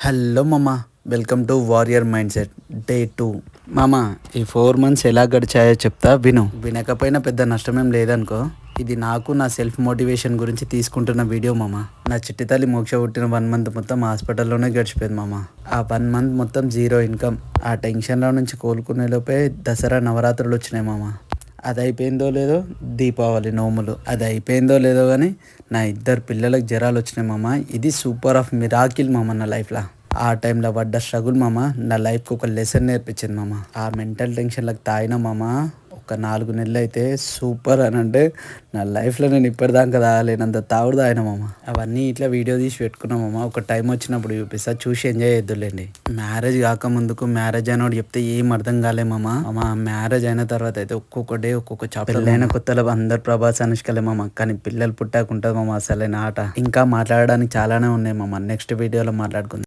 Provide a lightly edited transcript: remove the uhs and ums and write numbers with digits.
Hello మామ, welcome to warrior mindset day 2. మామ, ఈ 4 మంత్స్ ఎలా గడిచాయో చెప్తా విను. వినకపోయినా పెద్ద నష్టమేం లేదనుకో. ఇది నాకు నా సెల్ఫ్ మోటివేషన్ గురించి తీసుకుంటున్న వీడియో మామ. నా చిట్టి తల్లి మోక్ష పుట్టిన 1 మంత్ మొత్తం హాస్పిటల్లోనే గడిచిపోయింది మామ. ఆ 1 మంత్ మొత్తం జీరో ఇన్కమ్. ఆ టెన్షన్లో నుంచి కోలుకునే లోపే దసరా నవరాత్రులు వచ్చినాయి మామ. అది అయిపోయిందో లేదో దీపావళి నోములు, అది అయిపోయిందో లేదో కానీ నా 2 పిల్లలకు జ్వరాలు వచ్చినాయి మామ. ఇది సూపర్ ఆఫ్ మిరాకిల్ మామ నా లైఫ్లో. ఆ టైంలో పడ్డ స్ట్రగుల్ మామ నా లైఫ్కి ఒక లెసన్ నేర్పించింది మామ. ఆ మెంటల్ టెన్షన్లకు తాగిన మామ ఒక 4 నెలలు అయితే సూపర్ అని అంటే నా లైఫ్లో నేను ఇప్పటిదాకా తాగలేనంత తాగుడు తాగిన మామ. అవన్నీ ఇట్లా వీడియో తీసి పెట్టుకున్నా మామ. ఒక టైం వచ్చినప్పుడు చూపిస్తా, చూసి ఎంజాయ్ చేద్దులేండి. మ్యారేజ్ కాకముందుకు మ్యారేజ్ అయినోడు చెప్తే ఏం అర్థం కాలే మామ. మ్యారేజ్ అయిన తర్వాత అయితే ఒక్కొక్క డే ఒక్కొక్క చాప్టర్. పెళ్ళైన కొత్తలో అందరు ప్రభాస్ అనుష్కలే మామ, కానీ పిల్లలు పుట్టాకుంటుంది మామ అసలైన ఆట. ఇంకా మాట్లాడడానికి చాలానే ఉన్నాయి మామ. నెక్స్ట్ వీడియోలో మాట్లాడుకుందాం.